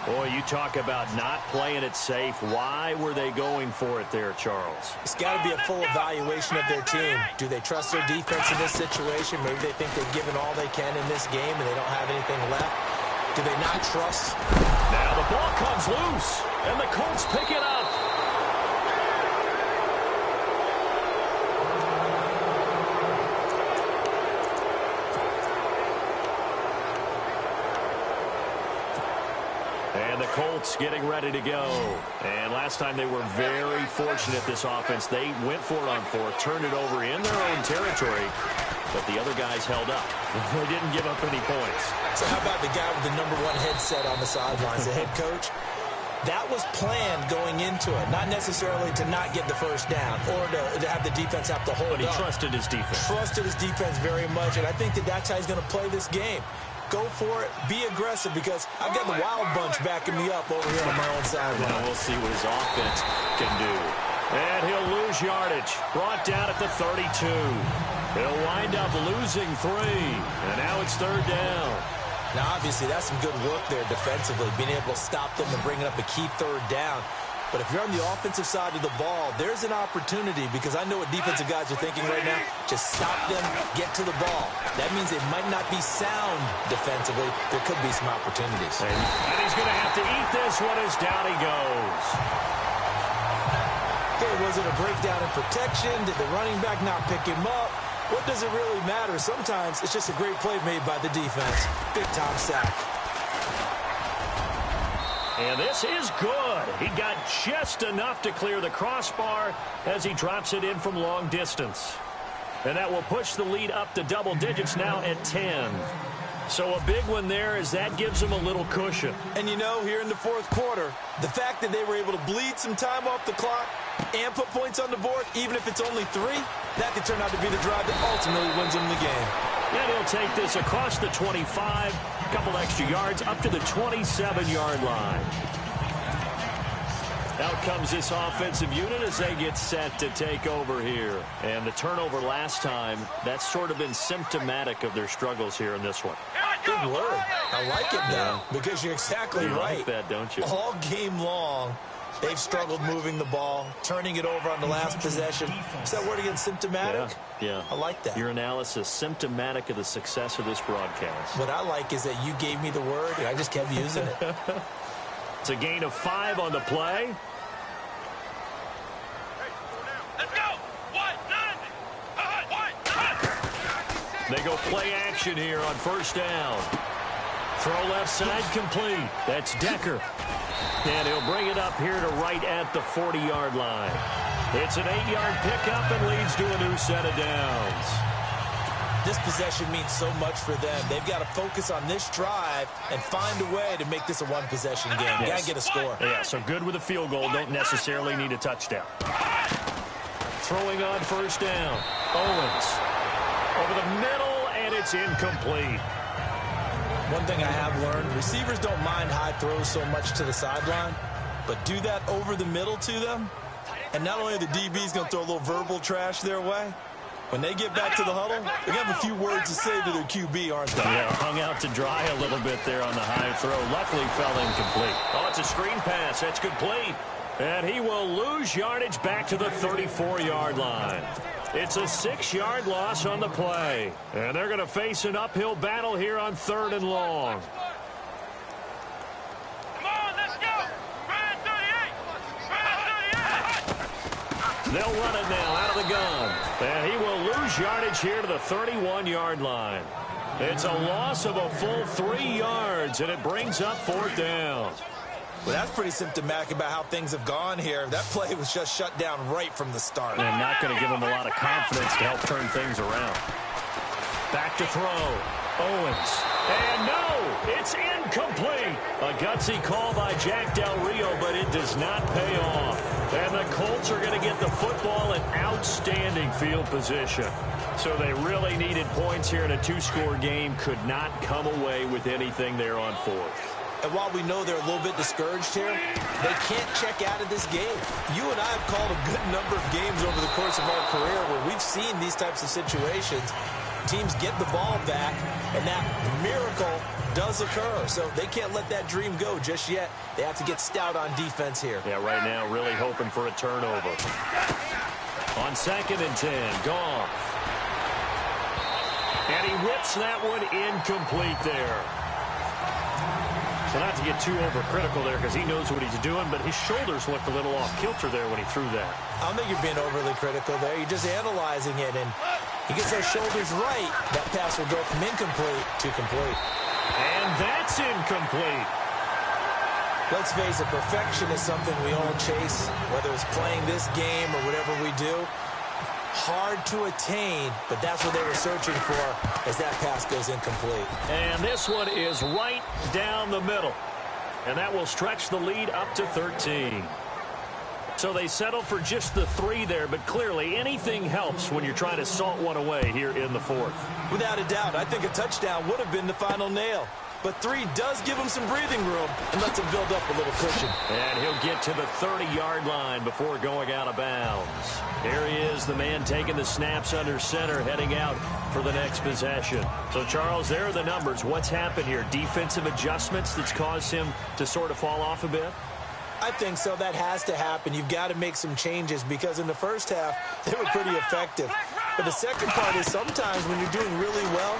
Boy, you talk about not playing it safe. Why were they going for it there, Charles? It's got to be a full evaluation of their team. Do they trust their defense in this situation? Maybe they think they've given all they can in this game and they don't have anything left. Do they not trust? Now the ball comes loose, and the Colts pick it up. And the Colts getting ready to go. And last time they were very fortunate, this offense. They went for it on fourth, turned it over in their own territory, but the other guys held up. They didn't give up any points. So how about the guy with the #1 headset on the sidelines, the head coach? That was planned going into it, not necessarily to not get the first down or to have the defense have to hold up. But he trusted his defense. Trusted his defense very much, and I think that's how he's going to play this game. Go for it. Be aggressive, because I've got the Wild Bunch backing me up over here on my own sideline. Now we'll see what his offense can do. And he'll lose yardage. Brought down at the 32. He'll wind up losing 3. And now it's 3rd down. Now, obviously, that's some good work there defensively, being able to stop them and bringing up a key 3rd down. But if you're on the offensive side of the ball, there's an opportunity, because I know what defensive guys are thinking right now. Just stop them, get to the ball. That means they might not be sound defensively. There could be some opportunities. And he's going to have to eat this one as down he goes. Okay, was it a breakdown in protection? Did the running back not pick him up? What does it really matter? Sometimes it's just a great play made by the defense. Big-time sack. And this is good. He got just enough to clear the crossbar as he drops it in from long distance. And that will push the lead up to double digits now at 10. So a big one there, as that gives them a little cushion. And you know, here in the 4th quarter, the fact that they were able to bleed some time off the clock and put points on the board, even if it's only 3, that could turn out to be the drive that ultimately wins them the game. And he'll take this across the 25, a couple extra yards, up to the 27-yard line. Out comes this offensive unit as they get set to take over here. And the turnover last time, that's sort of been symptomatic of their struggles here in this one. Good word. I like it now, because you're exactly you right. Like that, don't you? All game long, they've struggled moving the ball, turning it over on the last possession. Is that word again, symptomatic? Yeah. I like that. Your analysis, symptomatic of the success of this broadcast. What I like is that you gave me the word, and I just kept using it. It's a gain of 5 on the play. Let's go. They go play action here on 1st down. Throw left side complete. That's Decker. And he'll bring it up here to right at the 40-yard line. It's an 8-yard pickup and leads to a new set of downs. This possession means so much for them. They've got to focus on this drive and find a way to make this a one-possession game. Yes. Got to get a score. Yeah, so good with a field goal. Don't necessarily need a touchdown. Throwing on 1st down. Owens. Over the middle, and it's incomplete. One thing I have learned, receivers don't mind high throws so much to the sideline, but do that over the middle to them, and not only are the DBs going to throw a little verbal trash their way, when they get back to the huddle, they're going to have a few words to say to their QB, aren't they? Yeah, hung out to dry a little bit there on the high throw. Luckily fell incomplete. Oh, it's a screen pass. That's complete. And he will lose yardage back to the 34-yard line. It's a 6-yard loss on the play. And they're going to face an uphill battle here on 3rd and long. Come on, let's go. Brad 38. They'll run it now out of the gun. And he will lose yardage here to the 31-yard line. It's a loss of a full 3 yards, and it brings up 4th down. Well, that's pretty symptomatic about how things have gone here. That play was just shut down right from the start. And not going to give them a lot of confidence to help turn things around. Back to throw. Owens. And no, it's incomplete. A gutsy call by Jack Del Rio, but it does not pay off. And the Colts are going to get the football in outstanding field position. So they really needed points here in a 2-score game. Could not come away with anything there on 4th. And while we know they're a little bit discouraged here, they can't check out of this game. You and I have called a good number of games over the course of our career where we've seen these types of situations. Teams get the ball back, and that miracle does occur. So they can't let that dream go just yet. They have to get stout on defense here. Yeah, right now really hoping for a turnover. On 2nd and 10, Goff. And he whips that one incomplete there. So not to get too overcritical there because he knows what he's doing, but his shoulders looked a little off kilter there when he threw that. I don't think you're being overly critical there. You're just analyzing it, and he gets those shoulders right. That pass will go from incomplete to complete. And that's incomplete. Let's face it, perfection is something we all chase, whether it's playing this game or whatever we do. Hard to attain, but that's what they were searching for as that pass goes incomplete. And this one is right down the middle. And that will stretch the lead up to 13. So they settle for just the 3 there, but clearly anything helps when you're trying to salt one away here in the 4th. Without a doubt, I think a touchdown would have been the final nail. But 3 does give him some breathing room and lets him build up a little cushion. And he'll get to the 30-yard line before going out of bounds. Here he is, the man taking the snaps under center, heading out for the next possession. So, Charles, there are the numbers. What's happened here? Defensive adjustments that's caused him to sort of fall off a bit? I think so. That has to happen. You've got to make some changes because in the first half, they were pretty effective. But the second part is sometimes when you're doing really well,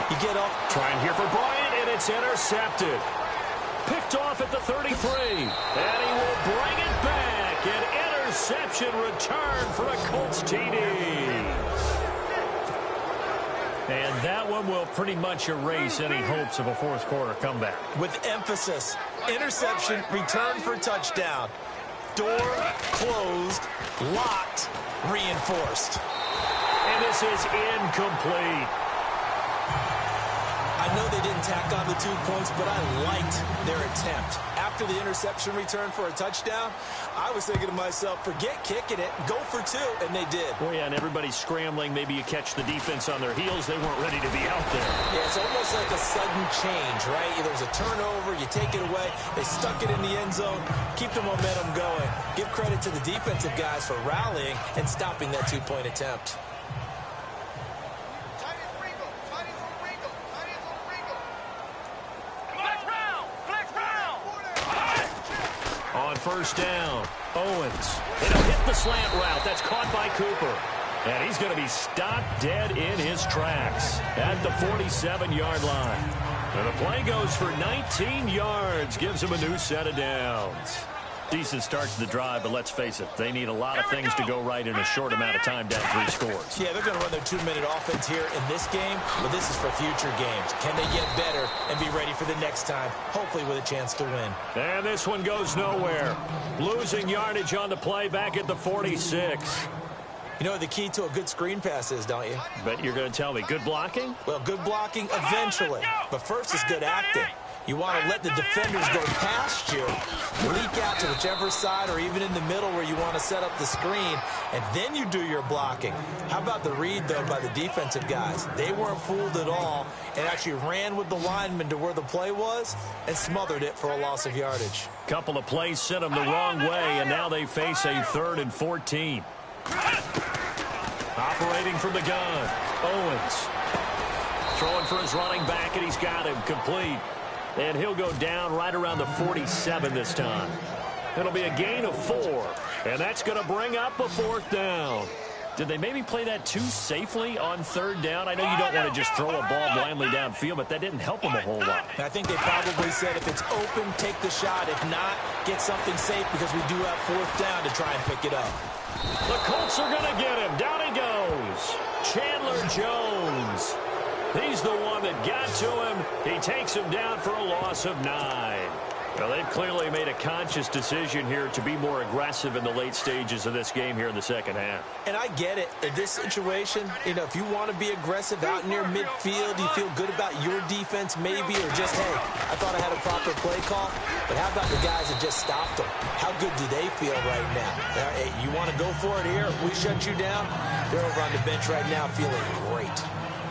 you get off. Trying here for Bryant, and it's intercepted. Picked off at the 33. And he will bring it back. An interception return for a Colts TD. And that one will pretty much erase any hopes of a fourth quarter comeback. With emphasis, interception, return for touchdown. Door closed, locked, reinforced. And this is incomplete. I know they didn't tack on the 2 points, but I liked their attempt. After the interception return for a touchdown, I was thinking to myself, forget kicking it, go for 2, and they did. Well, yeah, and everybody's scrambling. Maybe you catch the defense on their heels. They weren't ready to be out there. Yeah, it's almost like a sudden change, right? There's a turnover, you take it away, they stuck it in the end zone, keep the momentum going. Give credit to the defensive guys for rallying and stopping that 2-point attempt. On first down, Owens. And he'll hit the slant route. That's caught by Cooper. And he's going to be stopped dead in his tracks at the 47-yard line. And the play goes for 19 yards. Gives him a new set of downs. Decent start to the drive, but let's face it, they need a lot of things to go right in a short amount of time, down 3 scores. Yeah, they're going to run their 2-minute offense here in this game, but this is for future games. Can they get better and be ready for the next time, hopefully with a chance to win? And this one goes nowhere. Losing yardage on the play back at the 46. You know what the key to a good screen pass is, don't you? But you're going to tell me, good blocking? Well, good blocking eventually, but first is good acting. You want to let the defenders go past you, leak out to whichever side or even in the middle where you want to set up the screen, and then you do your blocking. How about the read, though, by the defensive guys? They weren't fooled at all and actually ran with the lineman to where the play was and smothered it for a loss of yardage. Couple of plays sent them the wrong way, and now they face a 3rd and 14. Operating from the gun, Owens. Throwing for his running back, and he's got him complete. And he'll go down right around the 47 this time. It'll be a gain of 4. And that's going to bring up a 4th down. Did they maybe play that too safely on 3rd down? I know you don't want to just throw a ball blindly downfield, but that didn't help them a whole lot. I think they probably said if it's open, take the shot. If not, get something safe because we do have 4th down to try and pick it up. The Colts are going to get him. Down he goes. Chandler Jones. He's the one that got to him. He takes him down for a loss of 9. Well, they've clearly made a conscious decision here to be more aggressive in the late stages of this game here in the second half. And I get it. In this situation, if you want to be aggressive out near midfield, you feel good about your defense maybe, or just, hey, I thought I had a proper play call. But how about the guys that just stopped them? How good do they feel right now? Hey, you want to go for it here? We shut you down? They're over on the bench right now feeling great.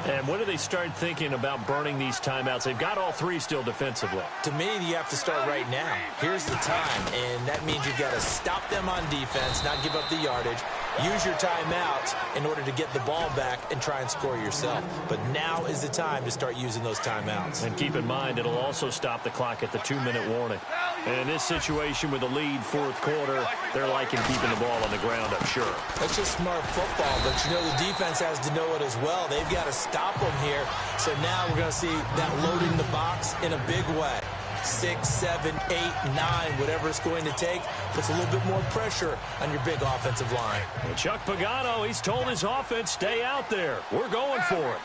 And when do they start thinking about burning these timeouts? They've got all 3 still defensively. To me, you have to start right now. Here's the time, and that means you've got to stop them on defense, not give up the yardage, use your timeouts in order to get the ball back and try and score yourself. But now is the time to start using those timeouts. And keep in mind, it'll also stop the clock at the 2-minute warning. And in this situation with the lead 4th quarter, they're liking keeping the ball on the ground, I'm sure. That's just smart football, but the defense has to know it as well. They've got to stop them here. So now we're going to see that loading the box in a big way. 6, 7, 8, 9, whatever it's going to take, puts a little bit more pressure on your big offensive line. Well, Chuck Pagano, he's told his offense, stay out there. We're going for it.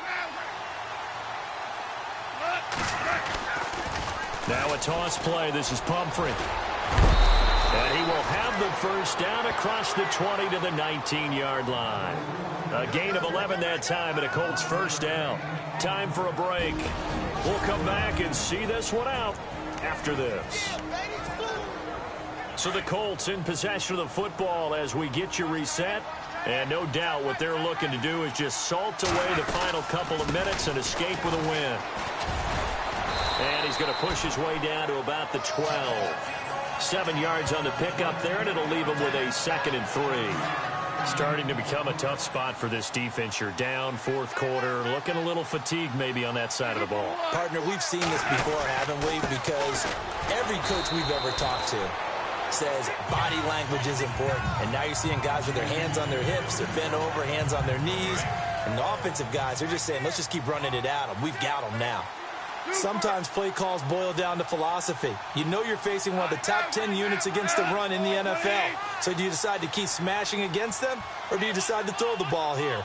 Now a toss play. This is Pumphrey. And he will have the first down across the 20 to the 19-yard line. A gain of 11 that time and a Colts first down. Time for a break. We'll come back and see this one out after this. So the Colts in possession of the football as we get you reset. And no doubt what they're looking to do is just salt away the final couple of minutes and escape with a win. And he's going to push his way down to about the 12. 7 yards on the pickup there, and it'll leave him with a 2nd and 3. Starting to become a tough spot for this defense. You're down fourth quarter, looking a little fatigued maybe on that side of the ball. Partner, we've seen this before, haven't we? Because every coach we've ever talked to says body language is important. And now you're seeing guys with their hands on their hips, they're bent over, hands on their knees. And the offensive guys, they're just saying, let's just keep running it at them. We've got them now. Sometimes play calls boil down to philosophy. You know you're facing one of the top 10 units against the run in the NFL. So do you decide to keep smashing against them, or do you decide to throw the ball here?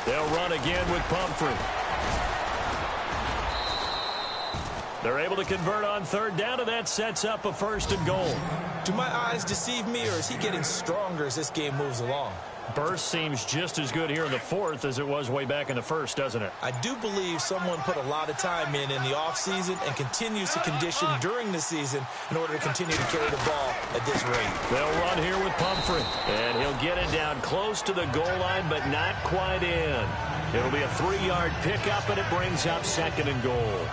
They'll run again with Pumphrey. They're able to convert on third down, and that sets up a 1st and goal. Do my eyes deceive me, or is he getting stronger as this game moves along? Burst seems just as good here in the 4th as it was way back in the 1st, doesn't it? I do believe someone put a lot of time in the offseason and continues to condition during the season in order to continue to carry the ball at this rate. They'll run here with Pumphrey, and he'll get it down close to the goal line, but not quite in. It'll be a 3-yard pickup, and it brings up 2nd and goal.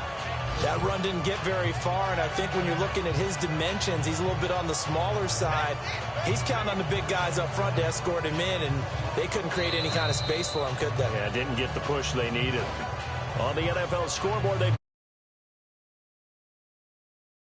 That run didn't get very far, and I think when you're looking at his dimensions, he's a little bit on the smaller side. He's counting on the big guys up front to escort him in, and they couldn't create any kind of space for him, could they? Yeah, didn't get the push they needed. On the NFL scoreboard, they